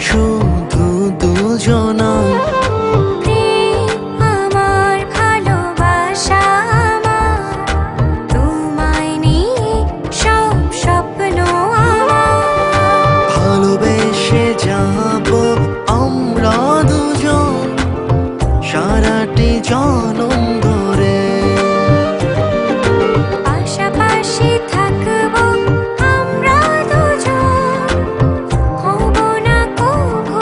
শুধু দুজনা আমার ভালোবাসা আমার তোমায় নিয়ে সব স্বপ্ন আমার ভালোবেসে যাব আমরা দুজন সারাটি জনম ধরে পাশাপাশি থাকবো আমরা দুজন হব না কভু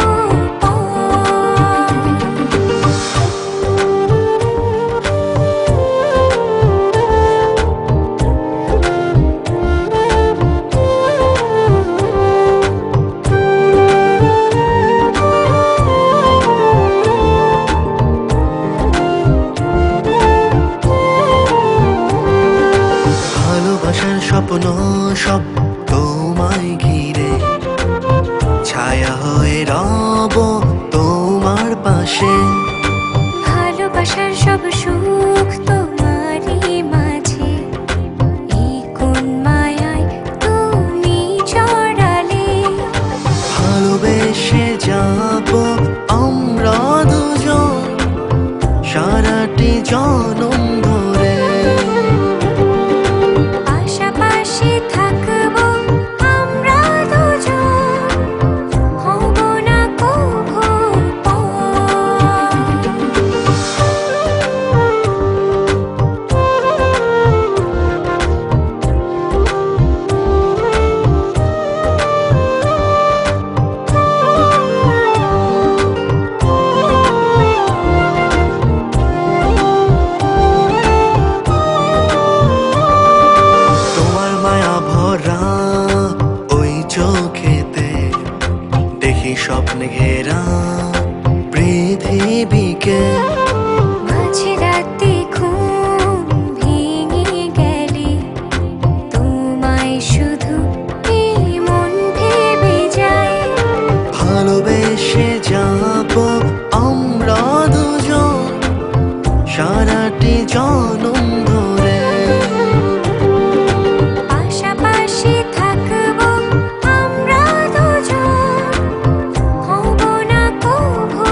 ভালোবাসার স্বপ্ন সব তোমায় ঘিরে ছায়া হয়ে রব তোমার পাশে ভালোবাসার সব সুখ তোমারই মাঝে এই কোন মায়ায় তুমি জড়ালে ভালোবেসে যাব আমরা দুজন সারাটি জনম ধরে পাশাপাশি থাকবো আমরা দুজন হব না কভু তোমার মায়া ভরা ওই চোখেতে দেখি স্বপ্নে ঘেরা পৃথিবীকে মাঝে রাতে ঘুম ভেঙে গেলে তোমায় শুধু এই মন ভেবে যায় ভালোবেসে যাব আমরা দুজন সারাটি জনম ধরে পাশাপাশি থাকবো আমরা দুজন হব না কভু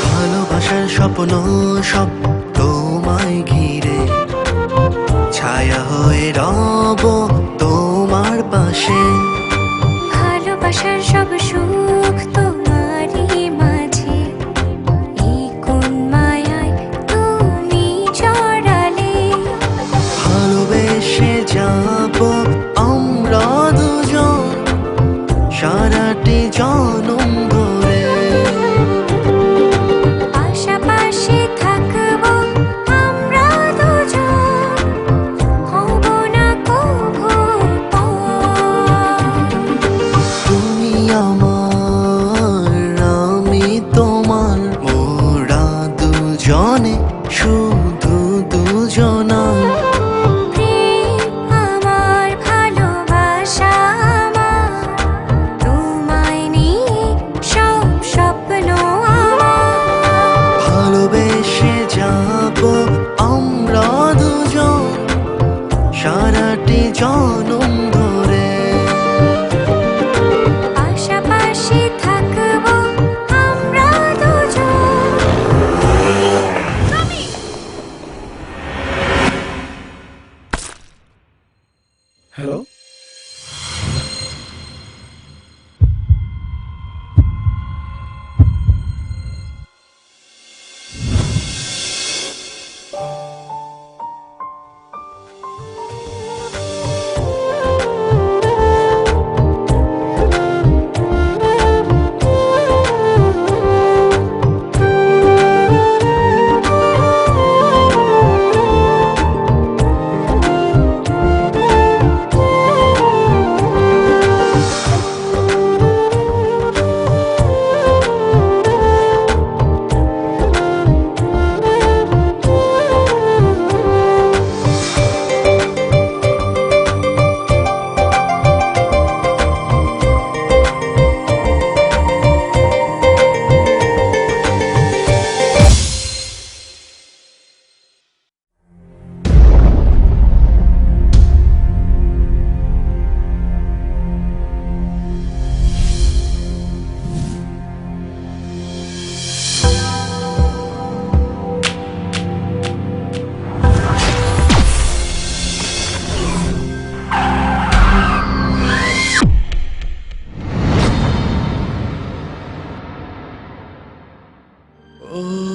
ভালোবাসার স্বপ্ন সব তোমায় ঘিরে ছায়া হয়ে রব তোমার পাশে ভালোবাসার সব সুখ তোমারই মাঝে এই কোন মায়ায় তুমি জড়ালে ভালোবেসে যাব আমরা দুজন সারাটি জনম ধরে পাশাপাশি থাকবো আমরা দুজন হব না কভু তুমি আমার ও